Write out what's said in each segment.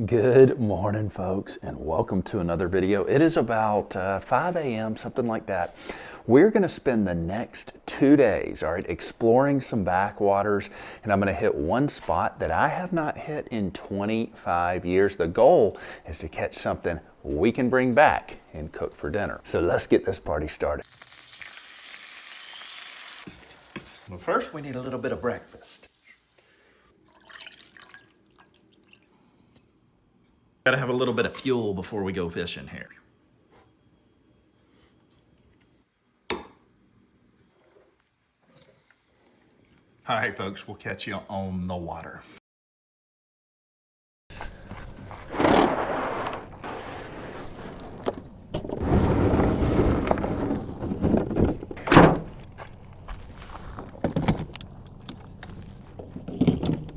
Good morning, folks, and welcome to another video. It is about 5 a.m., something like that. We're going to spend the next 2 days, all right, exploring some backwaters, and I'm going to hit one spot that I have not hit in 25 years. The goal is to catch something we can bring back and cook for dinner. So let's get this party started. Well, first, we need a little bit of breakfast. Gotta have a little bit of fuel before we go fishing here. All right, folks, we'll catch you on the water.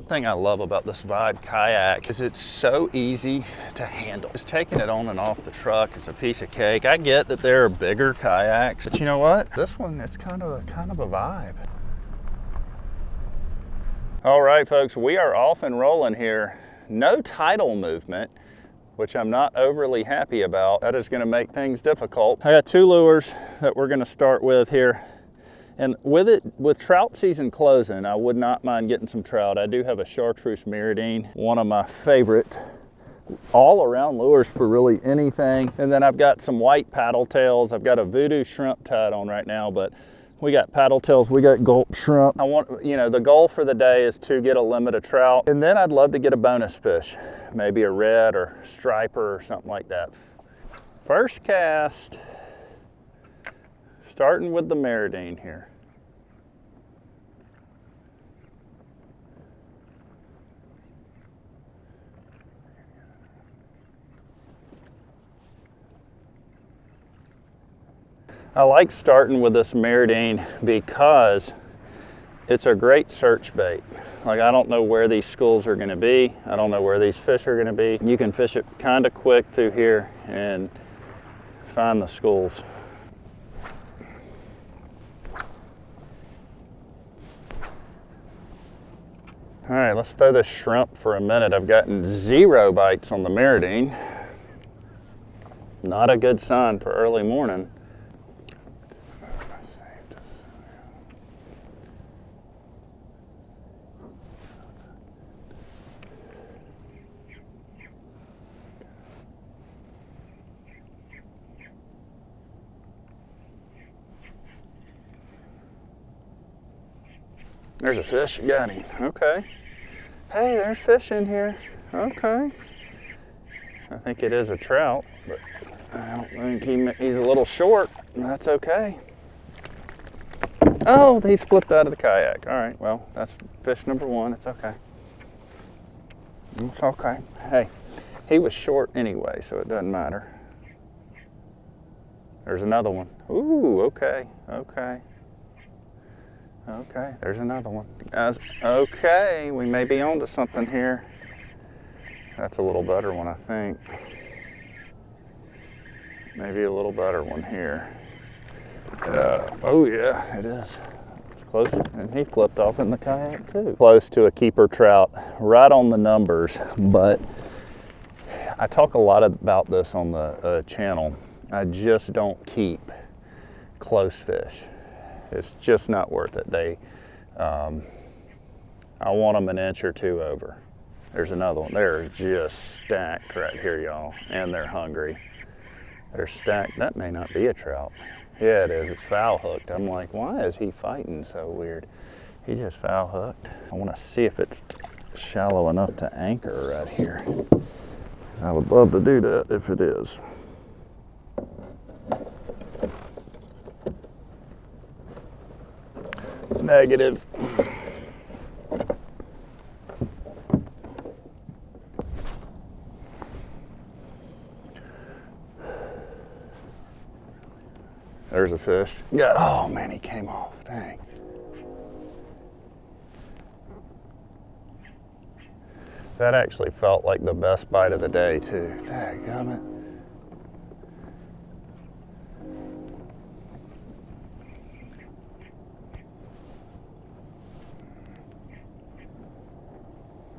Thing I love about this Vibe kayak is it's so easy to handle. Just taking it on and off the truck is a piece of cake. I get that there are bigger kayaks, but you know what? This one, it's kind of a vibe. All right, folks, we are off and rolling here. No tidal movement, which I'm not overly happy about. That is gonna make things difficult. I got two lures that we're gonna start with here. And with trout season closing, I would not mind getting some trout. I do have a chartreuse Meridine, one of my favorite all-around lures for really anything. And then I've got some white paddle tails. I've got a voodoo shrimp tied on right now, but we got paddle tails, we got gulp shrimp. I want, the goal for the day is to get a limit of trout. And then I'd love to get a bonus fish, maybe a red or striper or something like that. First cast. Starting with the Meridine here. I like starting with this Meridine because it's a great search bait. Like, I don't know where these schools are gonna be. I don't know where these fish are gonna be. You can fish it kind of quick through here and find the schools. All right, let's throw this shrimp for a minute. I've gotten 0 bites on the Meridine. Not a good sign for early morning. There's a fish, got him, okay. Hey, there's fish in here, okay. I think it is a trout, but I don't think he's a little short. That's okay. Oh, he's flipped out of the kayak. All right, well, that's fish number 1, it's okay. It's okay, hey, he was short anyway, so it doesn't matter. There's another one. Ooh, okay, okay. Okay, there's another one. Guys, okay, we may be onto something here. That's a little better one, I think. Maybe a little better one here. Oh yeah, it is. It's close, and he flipped off in the kayak too. Close to a keeper trout, right on the numbers, but I talk a lot about this on the channel. I just don't keep close fish. It's just not worth it. I want them an inch or 2 over. There's another one. They're just stacked right here, y'all, and they're hungry. They're stacked. That may not be a trout. Yeah, it is. It's foul hooked. I'm like, why is he fighting so weird? He just foul hooked. I want to see if it's shallow enough to anchor right here. I would love to do that if it is. Negative. There's a fish. Yeah. Oh man, he came off. Dang. That actually felt like the best bite of the day too. Dadgummit.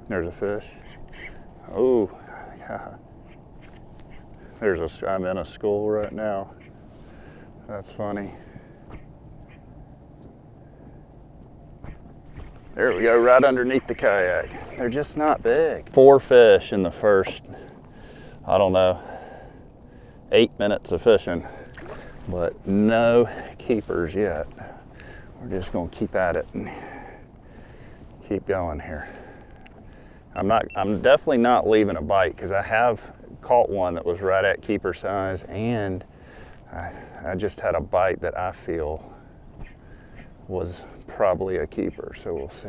There's a fish. Oh, I'm in a school right now. That's funny. There we go, right underneath the kayak. They're just not big. 4 fish in the first, I don't know, 8 minutes of fishing, but no keepers yet. We're just gonna keep at it and keep going here. I'm definitely not leaving a bite because I have caught one that was right at keeper size, and I just had a bite that I feel was probably a keeper, so we'll see.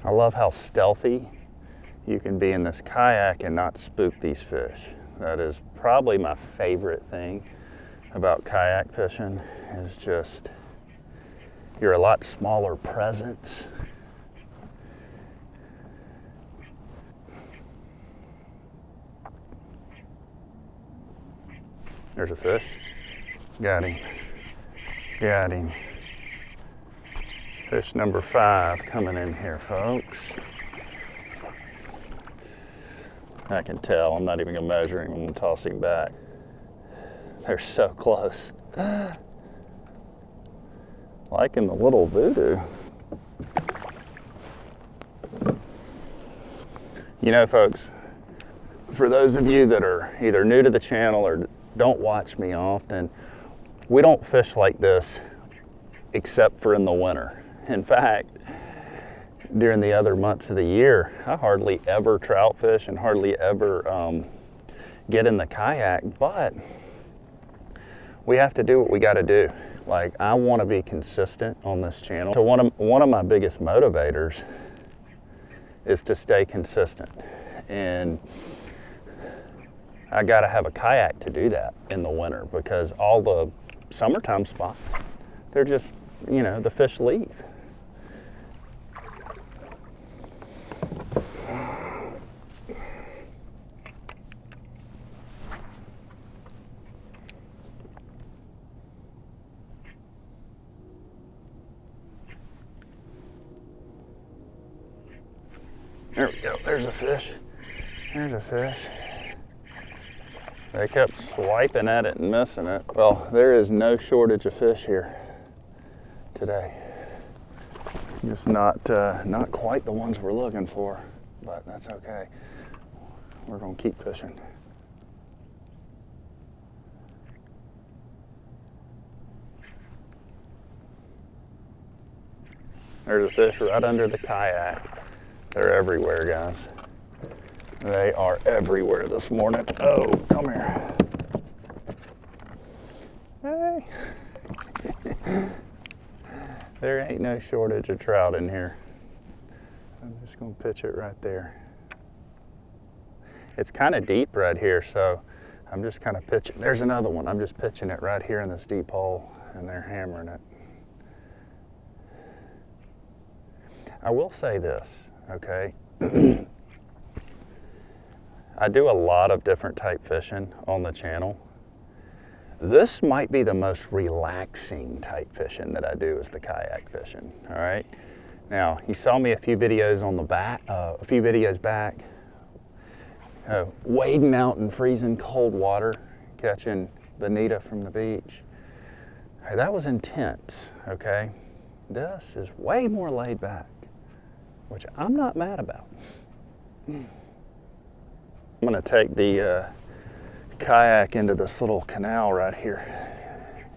I love how stealthy you can be in this kayak and not spook these fish. That is probably my favorite thing about kayak fishing, is just you're a lot smaller presence. There's a fish. Got him. Got him. Fish number 5 coming in here, folks. I can tell. I'm not even gonna measure him. I'm gonna toss him back. They're so close. Liking the little voodoo. You know, folks, for those of you that are either new to the channel or don't watch me often, we don't fish like this except for in the winter. In fact, during the other months of the year, I hardly ever trout fish and hardly ever get in the kayak, but we have to do what we got to do. Like, I want to be consistent on this channel. So one of my biggest motivators is to stay consistent, and I got to have a kayak to do that in the winter, because all the summertime spots, they're just, you know, the fish leave. There we go, there's a fish. There's a fish. They kept swiping at it and missing it. Well, there is no shortage of fish here today. Just not quite the ones we're looking for, but that's okay. We're gonna keep fishing. There's a fish right under the kayak. They're everywhere, guys. They are everywhere this morning. Oh, come here. Hey. There ain't no shortage of trout in here. I'm just gonna pitch it right there. It's kind of deep right here, so I'm just kind of pitching. There's another one. I'm just pitching it right here in this deep hole, and they're hammering it. I will say this, okay? I do a lot of different type fishing on the channel. This might be the most relaxing type fishing that I do, is the kayak fishing, all right? Now, you saw me a few videos on the back, back, wading out in freezing cold water, catching bonita from the beach. Hey, that was intense, okay? This is way more laid back, which I'm not mad about. I'm gonna take the kayak into this little canal right here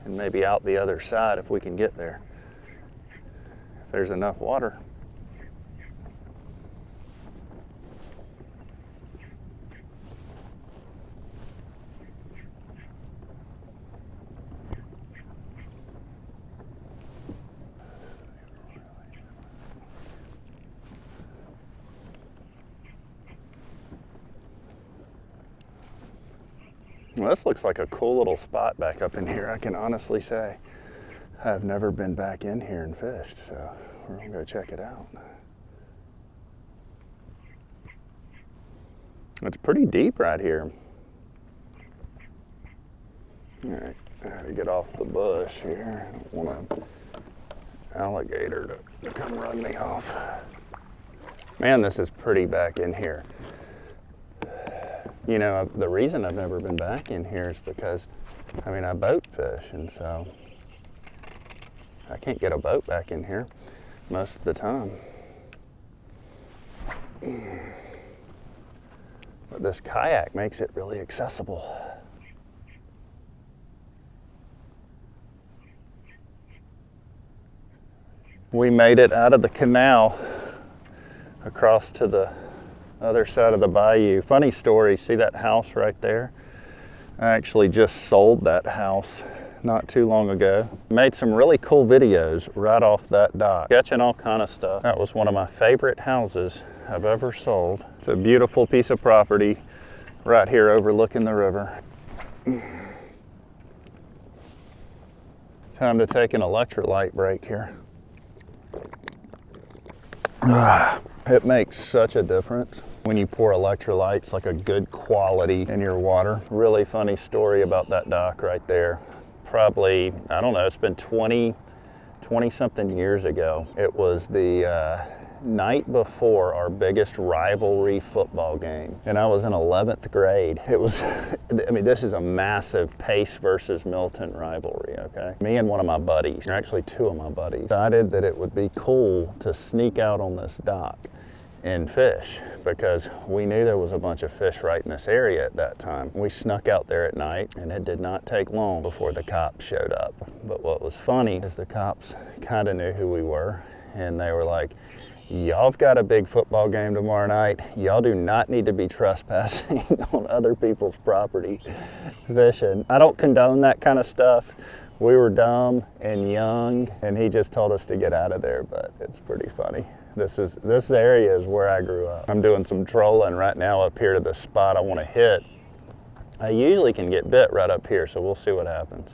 and maybe out the other side if we can get there, if there's enough water. Well, this looks like a cool little spot back up in here, I can honestly say. I've never been back in here and fished, so we're gonna go check it out. It's pretty deep right here. All right, I gotta get off the bush here. I don't want an alligator to come run me off. Man, this is pretty back in here. You know, the reason I've never been back in here is because, I mean, I boat fish, and so I can't get a boat back in here most of the time. But this kayak makes it really accessible. We made it out of the canal across to the other side of the bayou. Funny story, see that house right there? I actually just sold that house not too long ago. Made some really cool videos right off that dock, catching all kind of stuff. That was one of my favorite houses I've ever sold. It's a beautiful piece of property right here overlooking the river. Time to take an electrolyte break here. It makes such a difference when you pour electrolytes, like a good quality, in your water. Really funny story about that dock right there. Probably, I don't know, it's been 20 something years ago. It was the night before our biggest rivalry football game, and I was in 11th grade. It was, I mean, this is a massive Pace versus Milton rivalry, okay? Me and one of my buddies, or actually two of my buddies, decided that it would be cool to sneak out on this dock and fish, because we knew there was a bunch of fish right in this area at that time. We snuck out there at night, and it did not take long before the cops showed up. But what was funny is the cops kind of knew who we were, and they were like, y'all have got a big football game tomorrow night. Y'all do not need to be trespassing on other people's property fishing. I don't condone that kind of stuff. We were dumb and young, and he just told us to get out of there, but it's pretty funny. This area is where I grew up. I'm doing some trolling right now up here to the spot I want to hit. I usually can get bit right up here, so we'll see what happens.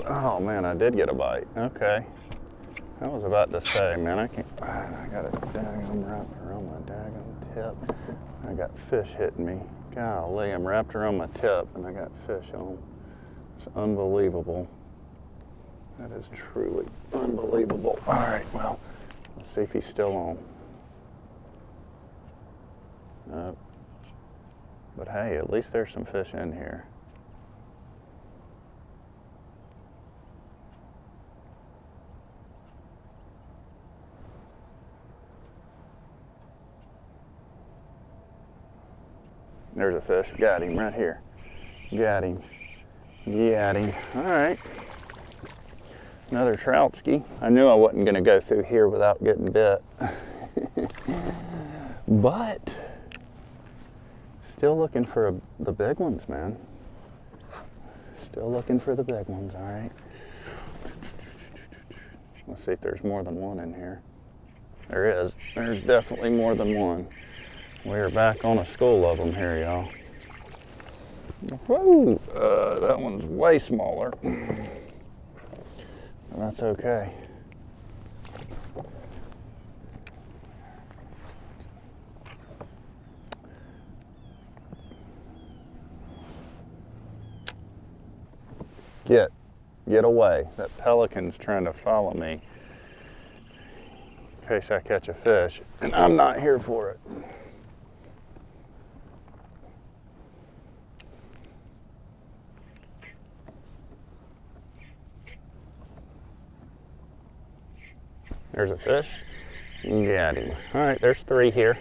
Oh man, I did get a bite. Okay. I was about to say, man, I got a daggum wrapped around my daggum tip. I got fish hitting me. Golly, I'm wrapped around my tip and I got fish on. It's unbelievable. That is truly unbelievable. All right, well, let's see if he's still on. Nope. But hey, at least there's some fish in here. There's a fish. Got him right here. Got him. Got him. All right. Another troutski. I knew I wasn't going to go through here without getting bit. But still looking for the big ones, man. Still looking for the big ones. All right. Let's see if there's more than one in here. There is. There's definitely more than one. We're back on a school of them here, y'all. Whoa, that one's way smaller. That's okay. Get away. That pelican's trying to follow me in case I catch a fish, and I'm not here for it. There's a fish. Got him. All right, there's three here.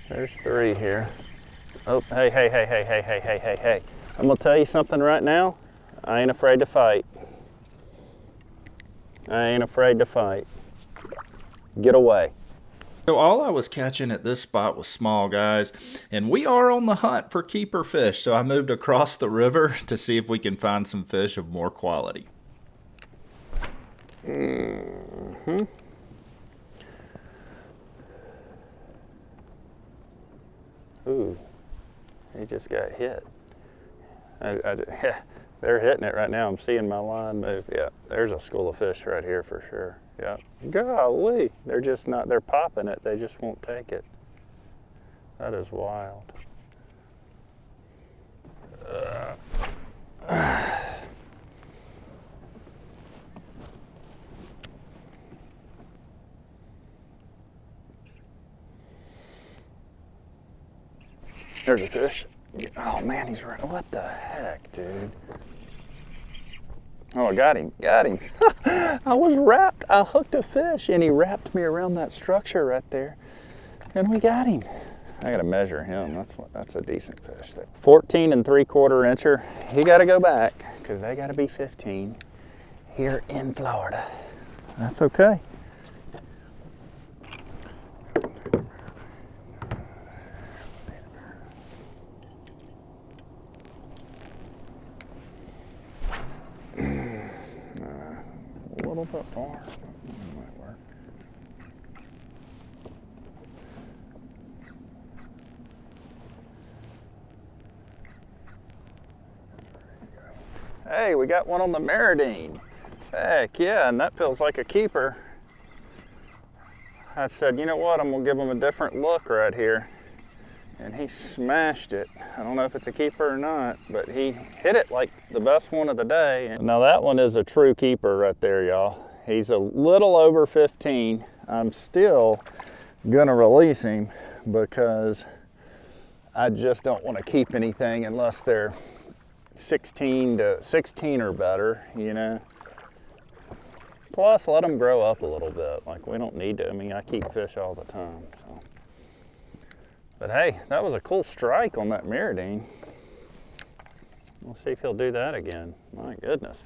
There's three here. Oh, hey. I'm gonna tell you something right now. I ain't afraid to fight. I ain't afraid to fight. Get away. So all I was catching at this spot was small guys, and we are on the hunt for keeper fish. So I moved across the river to see if we can find some fish of more quality. just got hit. They're hitting it right now. I'm seeing my line move. Yeah, there's a school of fish right here for sure. Yeah. Golly, they're just not, they're popping it. They just won't take it. That is wild. There's a fish. Oh man, he's right. What the heck, dude? Oh, I got him. Got him. I was wrapped. I hooked a fish and he wrapped me around that structure right there. And we got him. I gotta measure him. That's a decent fish. 14 3/4 incher. He gotta go back because they gotta be 15 here in Florida. That's okay. A little bit more. That might work. Hey, we got one on the Meridine. Heck yeah, and that feels like a keeper. I said, you know what, I'm gonna give him a different look right here. And he smashed it. I don't know if it's a keeper or not, but he hit it like the best one of the day. Now that one is a true keeper right there, y'all. He's a little over 15. I'm still gonna release him because I just don't want to keep anything unless they're 16 or better, you know. Plus, let them grow up a little bit. Like, we don't need to. I mean, I keep fish all the time, so. But hey, that was a cool strike on that Meridine. We'll see if he'll do that again. My goodness.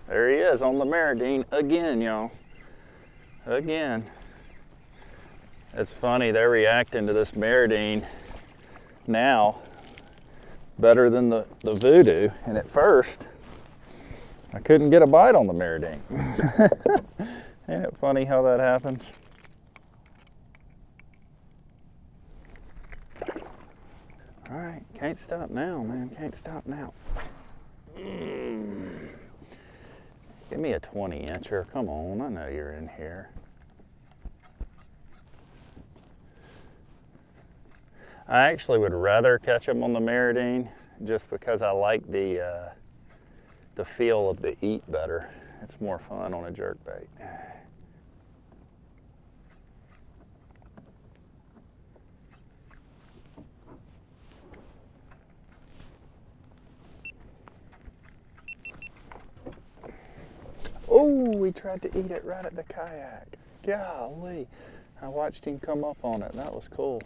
There he is on the Meridine again, y'all. Again. It's funny, they're reacting to this Meridine now better than the Voodoo. And at first, I couldn't get a bite on the Meridine. Ain't it funny how that happens? All right, can't stop now, man. Can't stop now. Give me a 20 incher. Come on, I know you're in here. I actually would rather catch them on the Meridine just because I like the feel of the eat better. It's more fun on a jerkbait. Oh, he tried to eat it right at the kayak. Golly. I watched him come up on it. That was cool.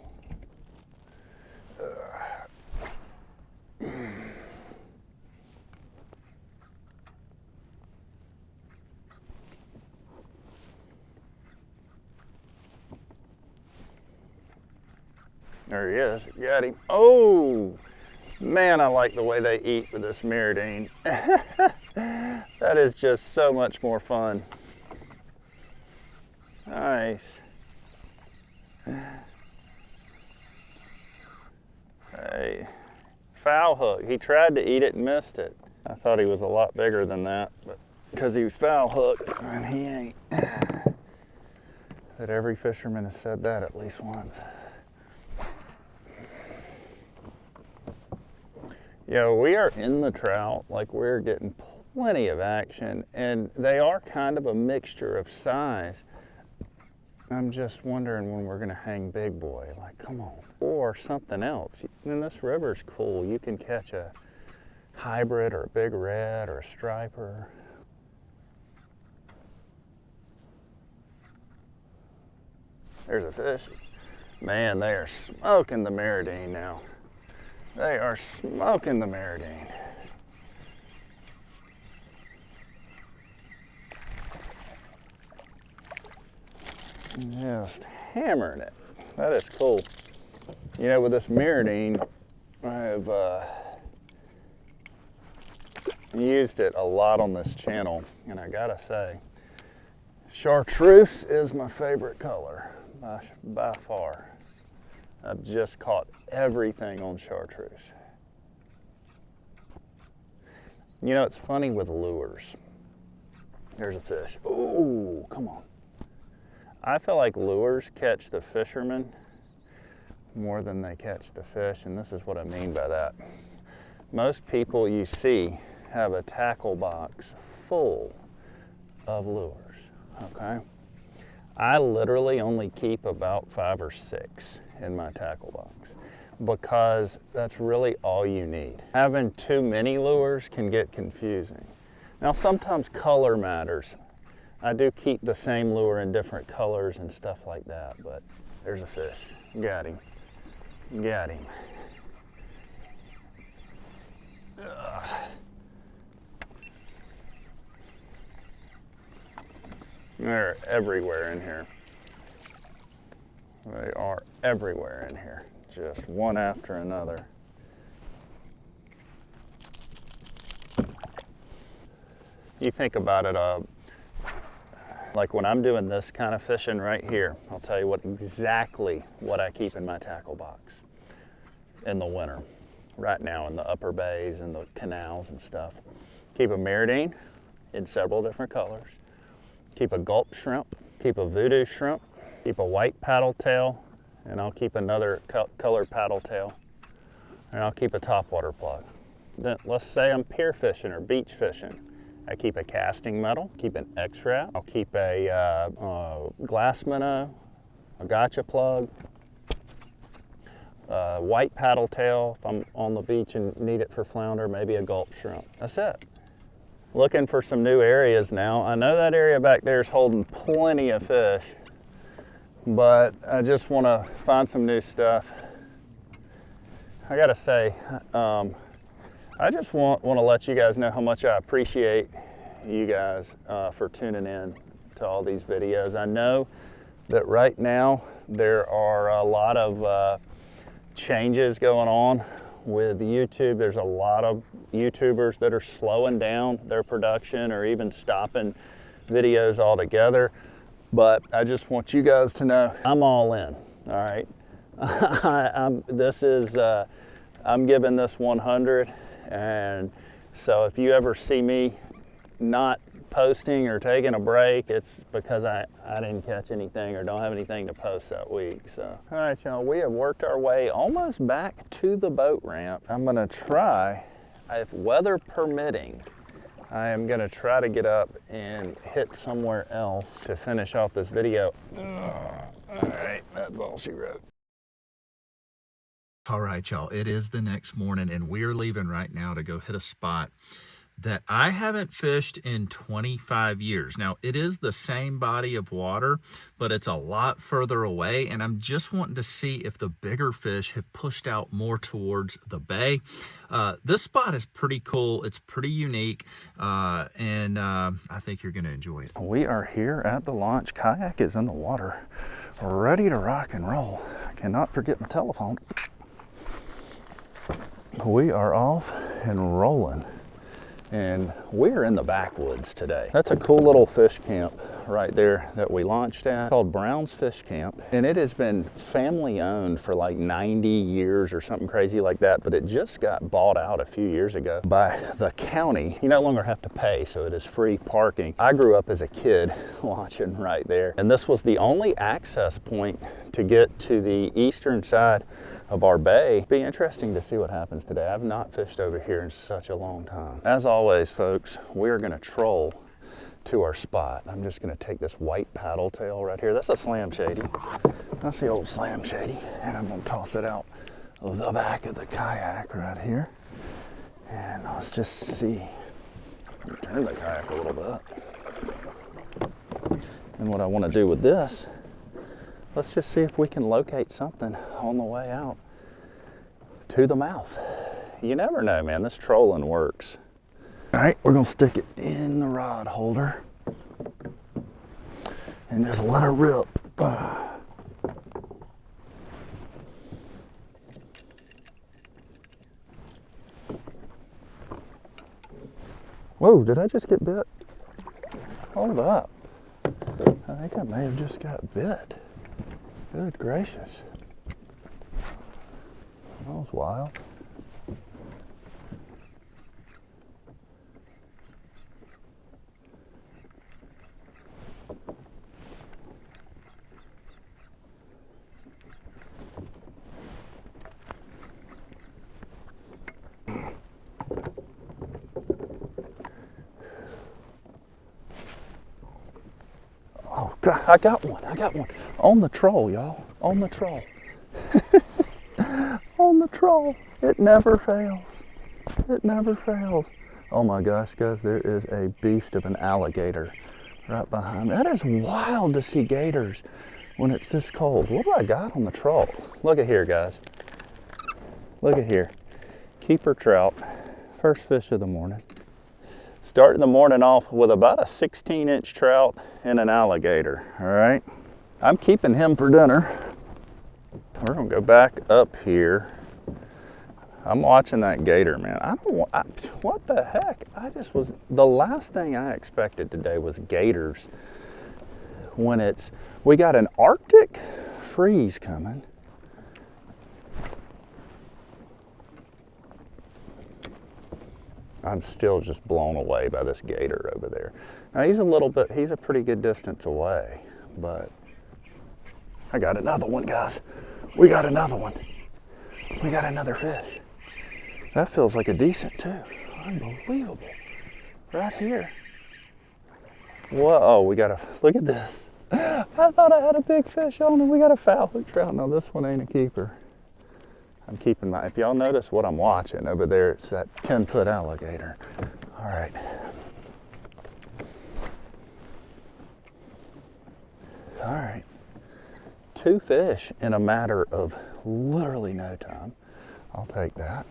There he is. Got him. Oh, man, I like the way they eat with this Meridine. That is just so much more fun. Nice. Hey, foul hook. He tried to eat it and missed it. I thought he was a lot bigger than that, but because he was foul hooked, and he ain't. But every fisherman has said that at least once. Yeah, we are in the trout, like we're getting plenty of action, and they are kind of a mixture of size. I'm just wondering when we're gonna hang big boy, like come on, or something else. And this river's cool. You can catch a hybrid or a big red or a striper. There's a fish. Man, they are smoking the Meridine now. They are smoking the Meridine. Just hammering it. That is cool. You know, with this Meridine, I have used it a lot on this channel, and I gotta say, chartreuse is my favorite color by far. I've just caught everything on chartreuse. You know, it's funny with lures. There's a fish. Ooh, come on. I feel like lures catch the fishermen more than they catch the fish, and this is what I mean by that. Most people you see have a tackle box full of lures, okay? I literally only keep about 5 or 6 in my tackle box because that's really all you need. Having too many lures can get confusing. Now sometimes color matters. I do keep the same lure in different colors and stuff like that, but there's a fish. Got him. Got him. Ugh. They're everywhere in here. They are everywhere in here, just one after another. You think about it, like when I'm doing this kind of fishing right here, I'll tell you exactly what I keep in my tackle box in the winter, right now in the upper bays and the canals and stuff. Keep a Meridine in several different colors. Keep a gulp shrimp, keep a voodoo shrimp, keep a white paddle tail, and I'll keep another colored paddle tail, and I'll keep a topwater plug. Then let's say I'm pier fishing or beach fishing. I keep a casting metal, keep an X-Wrap, I'll keep a glass minnow, a gotcha plug, white paddle tail if I'm on the beach and need it for flounder, maybe a gulp shrimp. That's it. Looking for some new areas now. I know that area back there is holding plenty of fish, but I just want to find some new stuff. I gotta say, I just want to let you guys know how much I appreciate you guys for tuning in to all these videos. I know that right now there are a lot of changes going on with YouTube. There's a lot of YouTubers that are slowing down their production or even stopping videos altogether. But I just want you guys to know I'm all in, all right? I'm giving this 100, and so if you ever see me not posting or taking a break, it's because I didn't catch anything or don't have anything to post that week. So, all right, y'all, we have worked our way almost back to the boat ramp. I'm gonna try, if weather permitting, I am gonna try to get up and hit somewhere else to finish off this video. All right, that's all she wrote. All right, y'all, it is the next morning and we're leaving right now to go hit a spot that I haven't fished in 25 years. Now, it is the same body of water, but it's a lot further away, and I'm just wanting to see if the bigger fish have pushed out more towards the bay. This spot is pretty cool. It's pretty unique, and I think you're gonna enjoy it. We are here at the launch. Kayak is in the water, ready to rock and roll. I cannot forget my telephone. We are off and rolling. And we're in the backwoods today. That's a cool little fish camp right there that we launched at, called Brown's Fish Camp. And it has been family owned for like 90 years or something crazy like that, but it just got bought out a few years ago by the county. You no longer have to pay, so it is free parking. I grew up as a kid launching right there. And this was the only access point to get to the eastern side of our bay. Be interesting to see what happens today. I've not fished over here in such a long time. As always, folks, we're gonna troll to our spot. I'm just gonna take this white paddle tail right here. That's a Slam Shady. That's the old Slam Shady. And I'm gonna toss it out the back of the kayak right here. And let's just see. Turn the kayak a little bit. And what I wanna do with this, let's just see if we can locate something on the way out to the mouth. You never know, man. This trolling works. All right, we're gonna stick it in the rod holder and just let her rip. Whoa, did I just get bit? Hold up. I think I may have just got bit. Good gracious. That was wild. Oh, God, I got one. On the troll, y'all. On the troll. On the troll. It never fails. It never fails. Oh my gosh, guys, there is a beast of an alligator right behind me. That is wild to see gators when it's this cold. What do I got on the troll? Look at here, guys. Look at here. Keeper trout. First fish of the morning. Starting the morning off with about a 16-inch trout and an alligator, all right? I'm keeping him for dinner. We're gonna go back up here. I'm watching that gator, man. What the heck? The last thing I expected today was gators. We got an Arctic freeze coming. I'm still just blown away by this gator over there. Now he's a pretty good distance away, but I got another one, guys. We got another one. We got another fish. That feels like a decent too. Unbelievable. Right here. Whoa, look at this. I thought I had a big fish on it. We got a foul hook trout. No, this one ain't a keeper. I'm keeping if y'all notice what I'm watching over there, it's that 10-foot alligator. All right. All right. 2 fish in a matter of literally no time. I'll take that.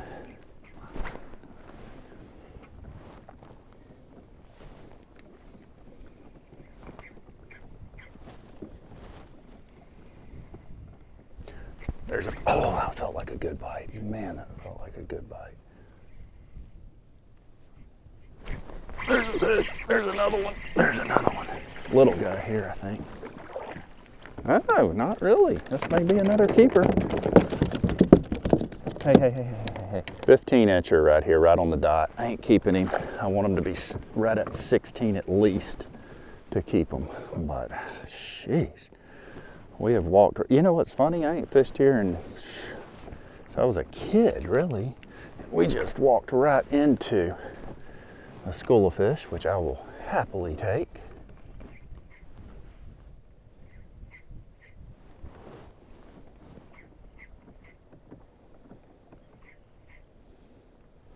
Oh, that felt like a good bite. Man, that felt like a good bite. There's a fish. There's another one. There's another one. Little guy here, I think. Oh, not really. This may be another keeper. Hey. 15-incher right here, right on the dot. I ain't keeping him. I want him to be right at 16 at least to keep him. But, jeez. We have walked, you know what's funny? I ain't fished here since I was a kid, really. We just walked right into a school of fish, which I will happily take.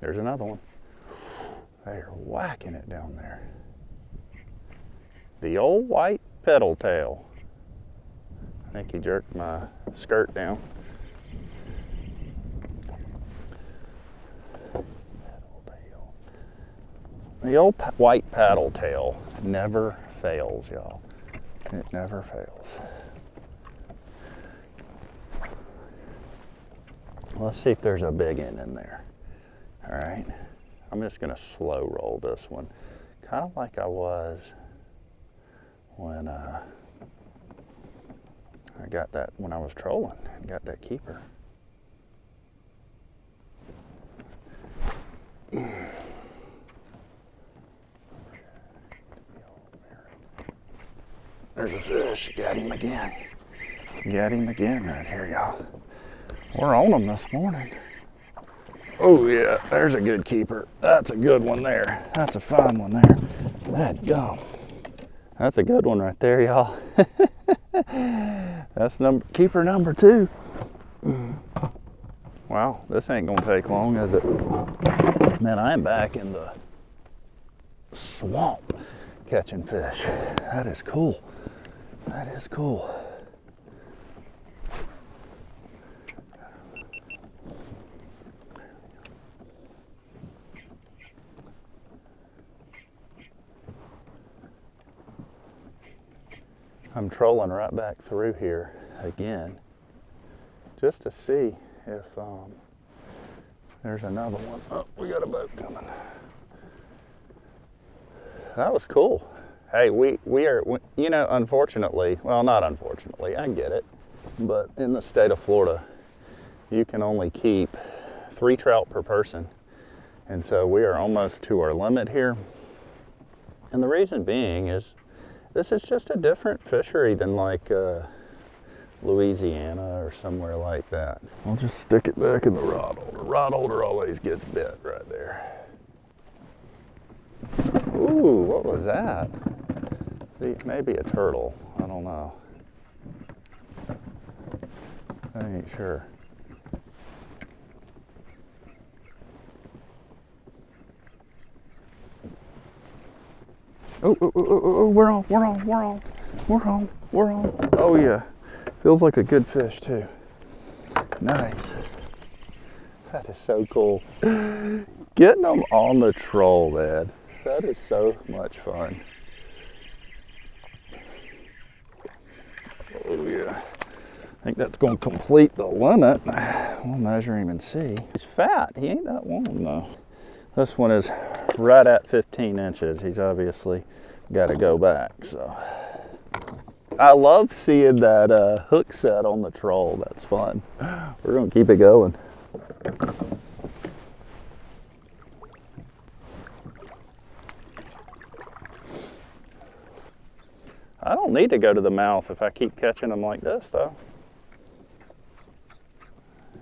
There's another one. They're whacking it down there. The old white petal tail. I think he jerked my skirt down. The old white paddle tail never fails, y'all. It never fails. Let's see if there's a big one in there. All right. I'm just gonna slow roll this one. Kind of like I was when when I was trolling and got that keeper. There's a fish. Got him again. Got him again right here, y'all. We're on them this morning. Oh yeah, there's a good keeper. That's a good one there. That's a fine one there. That That's a good one right there, y'all. That's keeper number 2. Wow, this ain't gonna take long, is it? Man, I am back in the swamp catching fish. That is cool. That is cool. I'm trolling right back through here again just to see if there's another one. Oh, we got a boat coming. that was cool. Hey, we are, you know, unfortunately, well, not unfortunately, I get it, but in the state of Florida, you can only keep 3 trout per person. And so we are almost to our limit here. And the reason being is this is just a different fishery than like Louisiana or somewhere like that. I'll just stick it back in the rod holder. Rod holder always gets bit right there. Ooh, what was that? See, maybe a turtle. I don't know. I ain't sure. Oh, we're on. Oh yeah, feels like a good fish too. Nice. That is so cool. Getting them on the troll, man. That is so much fun. Oh yeah. I think that's going to complete the limit. We'll measure him and see. He's fat. He ain't that long though. This one is right at 15 inches. He's obviously got to go back. So I love seeing that hook set on the troll. That's fun. We're going to keep it going. I don't need to go to the mouth if I keep catching them like this though.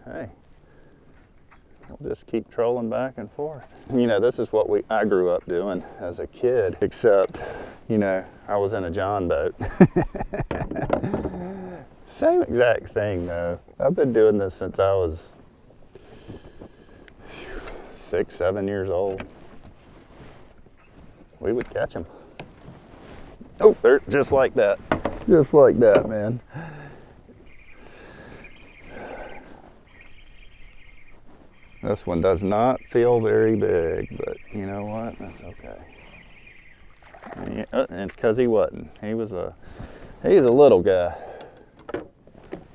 Hey, we'll just keep trolling back and forth. You know, this is what I grew up doing as a kid, except, you know, I was in a John boat. Same exact thing though. I've been doing this since I was 6, 7 years old. We would catch them. Oh, they're just like that. Just like that, man. This one does not feel very big, but you know what? That's okay. And it's because he wasn't. He's a little guy.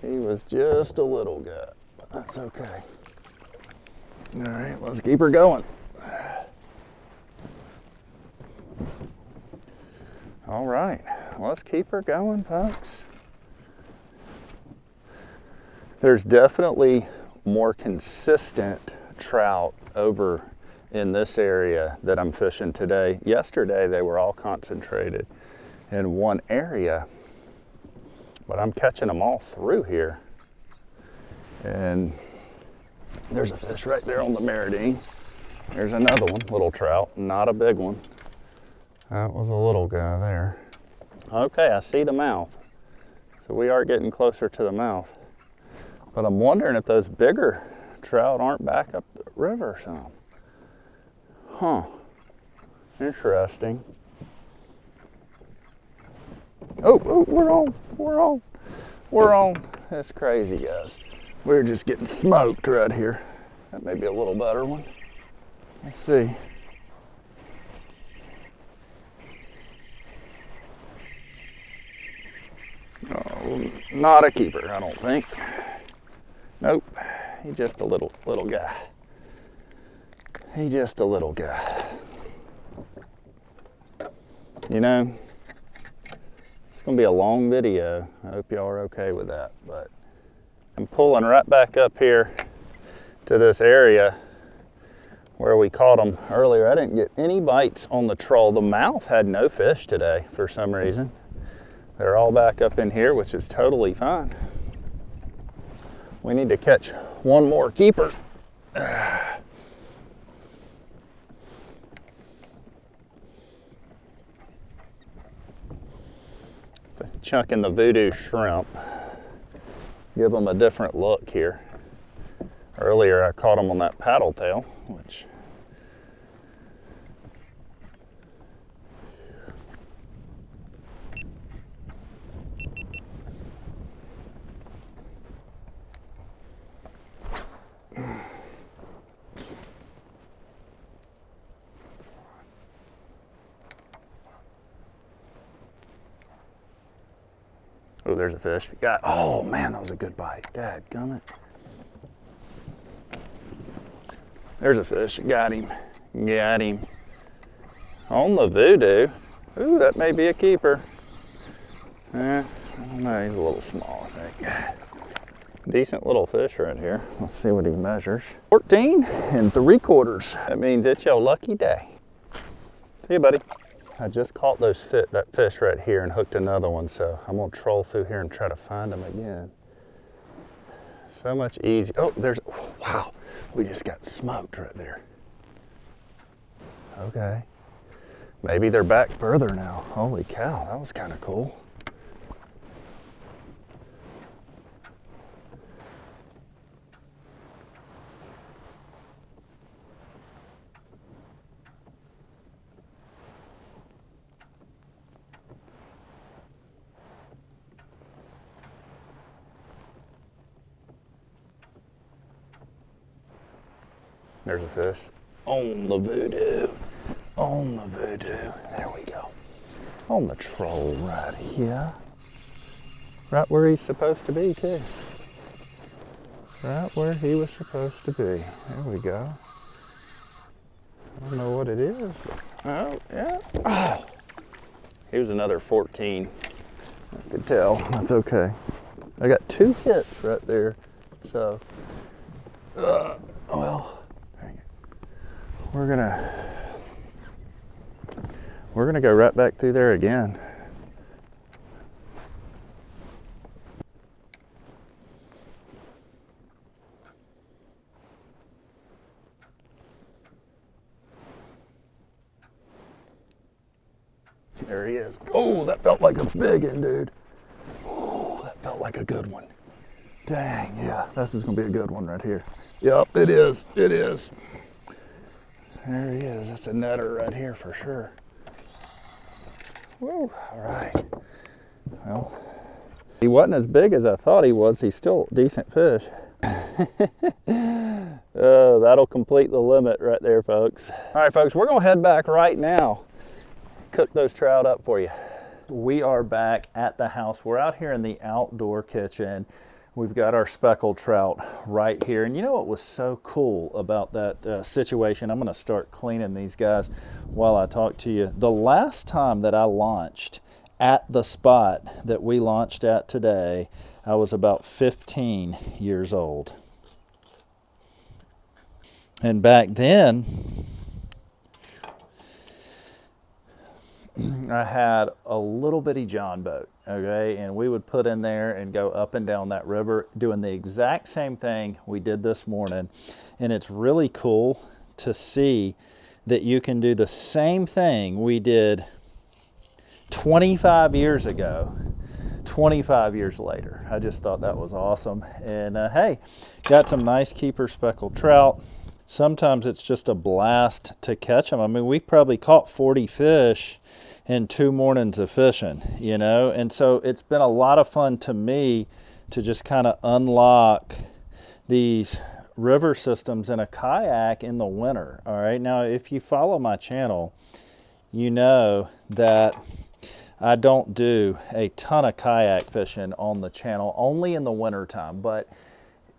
He was just a little guy. That's okay. All right, let's keep her going. All right, let's keep her going, folks. There's definitely more consistent trout over in this area that I'm fishing today. Yesterday they were all concentrated in one area, but I'm catching them all through here. And there's a fish right there on the Meridine. There's another one, little trout, not a big one. That was a little guy there. Okay, I see the mouth. So we are getting closer to the mouth. But I'm wondering if those bigger trout aren't back up the river some. Huh. Interesting. Oh, we're on. That's crazy, guys. We're just getting smoked right here. That may be a little better one. Let's see. Oh, not a keeper, I don't think. Nope, he's just a little guy. He's just a little guy. You know, it's gonna be a long video. I hope y'all are okay with that, but I'm pulling right back up here to this area where we caught them earlier. I didn't get any bites on the troll. The mouth had no fish today for some reason. They're all back up in here, which is totally fine. We need to catch one more keeper. Chunking the voodoo shrimp. Give them a different look here. Earlier I caught them on that paddle tail, which oh, there's a fish. Oh man, that was a good bite. Dadgummit. There's a fish. Got him. On the Voodoo. Ooh, that may be a keeper. I don't know, he's a little small, I think. Decent little fish right here. Let's see what he measures. 14 3/4. That means it's your lucky day. See you, buddy. I just caught that fish right here and hooked another one, so I'm gonna troll through here and try to find them again. So much easier. Oh, wow, we just got smoked right there. Okay, maybe they're back further now. Holy cow, that was kind of cool. There's a fish. On the Voodoo. On the Voodoo. There we go. On the troll right here. Right where he's supposed to be, too. Right where he was supposed to be. There we go. I don't know what it is. Oh, yeah. Oh. He was another 14. I could tell. That's okay. I got 2 hits right there. So, well. We're gonna go right back through there again. There he is. Oh, that felt like a big one, dude. Oh, that felt like a good one. Dang, yeah, this is gonna be a good one right here. Yep, it is, it is. There he is. That's a netter right here for sure. Woo, all right. Well, he wasn't as big as I thought he was. He's still a decent fish. That'll complete the limit right there, folks. All right, folks, we're gonna head back right now. Cook those trout up for you. We are back at the house. We're out here in the outdoor kitchen. We've got our speckled trout right here. And you know what was so cool about that situation? I'm gonna start cleaning these guys while I talk to you. The last time that I launched at the spot that we launched at today, I was about 15 years old. And back then, I had a little bitty John boat, okay? And we would put in there and go up and down that river doing the exact same thing we did this morning. And it's really cool to see that you can do the same thing we did 25 years ago, 25 years later. I just thought that was awesome. And hey, got some nice keeper speckled trout. Sometimes it's just a blast to catch them. I mean, we probably caught 40 fish in 2 mornings of fishing, you know? And so it's been a lot of fun to me to just kind of unlock these river systems in a kayak in the winter, all right? Now, if you follow my channel, you know that I don't do a ton of kayak fishing on the channel, only in the wintertime, but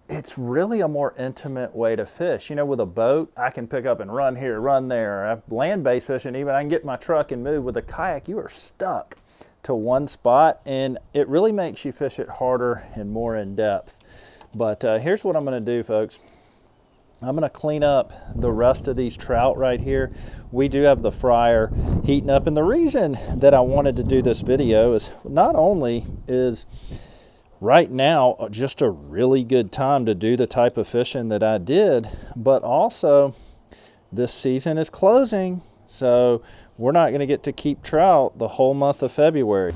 it's really a more intimate way to fish. You know, with a boat, I can pick up and run here, run there. Land-based fishing, even I can get in my truck and move. With a kayak, you are stuck to one spot, and it really makes you fish it harder and more in depth. But here's what I'm gonna do, folks. I'm gonna clean up the rest of these trout right here. We do have the fryer heating up, and the reason that I wanted to do this video is not only is right now just a really good time to do the type of fishing that I did, but also this season is closing, so we're not going to get to keep trout the whole month of February.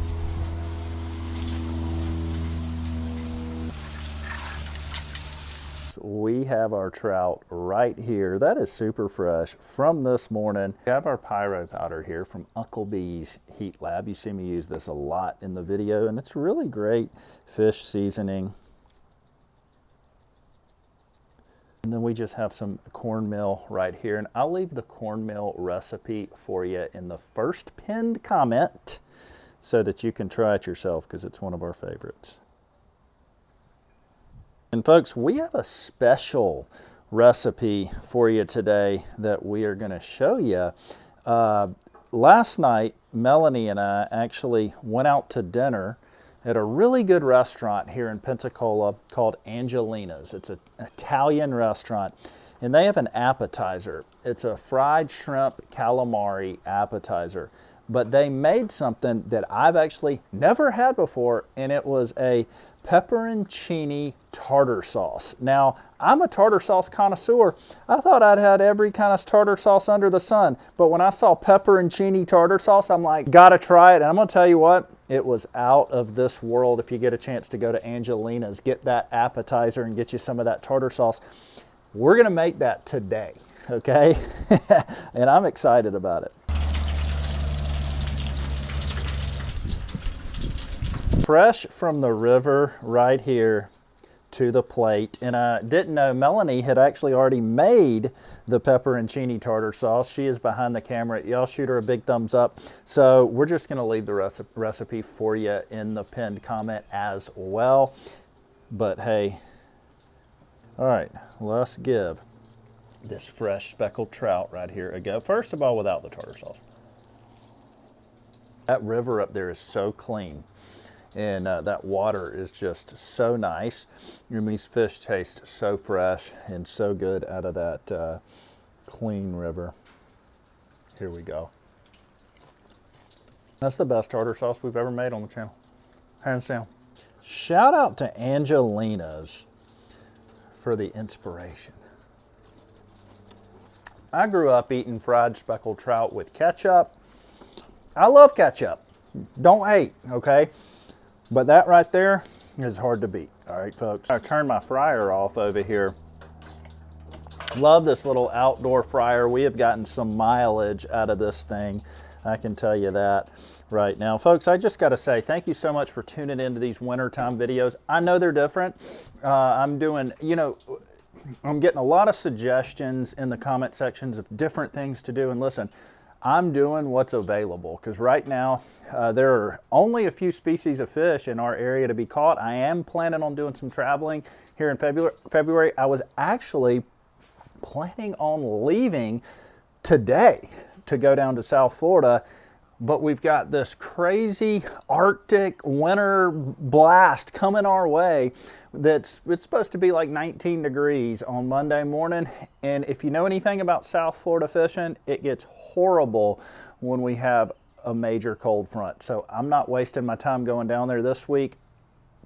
We have our trout right here. That is super fresh from this morning. We have our pyro powder here from Uncle B's Heat Lab. You see me use this a lot in the video, and it's really great fish seasoning. And then we just have some cornmeal right here, and I'll leave the cornmeal recipe for you in the first pinned comment so that you can try it yourself, because it's one of our favorites. And folks, we have a special recipe for you today that we are going to show you. last night, Melanie and I actually went out to dinner at a really good restaurant here in Pensacola called Angelina's. It's an Italian restaurant, and they have an appetizer. It's a fried shrimp calamari appetizer, but they made something that I've actually never had before, and it was a pepperoncini tartar sauce. Now, I'm a tartar sauce connoisseur. I thought I'd had every kind of tartar sauce under the sun, but when I saw pepperoncini tartar sauce, I'm like, gotta try it. And I'm gonna tell you what, it was out of this world. If you get a chance to go to Angelina's, get that appetizer and get you some of that tartar sauce. We're gonna make that today, okay? And I'm excited about it. Fresh from the river right here to the plate. And I didn't know Melanie had actually already made the pepperoncini tartar sauce. She is behind the camera. Y'all shoot her a big thumbs up. So we're just gonna leave the recipe for you in the pinned comment as well. But hey, all right, let's give this fresh speckled trout right here a go. First of all, without the tartar sauce. That river up there is so clean. And that water is just so nice. And these fish taste so fresh and so good out of that clean river. Here we go. That's the best tartar sauce we've ever made on the channel, hands down. Shout out to Angelina's for the inspiration. I grew up eating fried speckled trout with ketchup. I love ketchup. Don't hate, okay? But that right there is hard to beat. All right, folks. I turned my fryer off over here. Love this little outdoor fryer. We have gotten some mileage out of this thing. I can tell you that right now. Folks, I just gotta say thank you so much for tuning into these wintertime videos. I know they're different. I'm doing, you know, I'm getting a lot of suggestions in the comment sections of different things to do. And listen, I'm doing what's available because right now there are only a few species of fish in our area to be caught. I am planning on doing some traveling here in February. I was actually planning on leaving today to go down to South Florida, but we've got this crazy Arctic winter blast coming our way it's supposed to be like 19 degrees on Monday morning. And if you know anything about South Florida fishing, it gets horrible when we have a major cold front. So I'm not wasting my time going down there this week.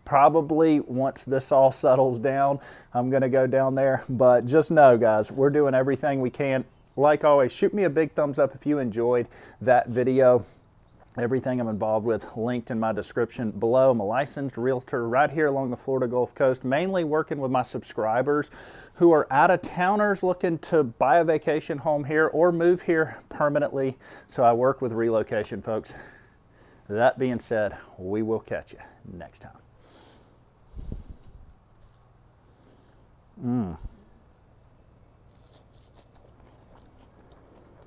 Probably once this all settles down, I'm gonna go down there. But just know, guys, we're doing everything we can. Like always, shoot me a big thumbs up if you enjoyed that video. Everything I'm involved with linked in my description below. I'm a licensed realtor right here along the Florida Gulf Coast, mainly working with my subscribers who are out-of-towners looking to buy a vacation home here or move here permanently. So I work with relocation, folks. That being said, we will catch you next time.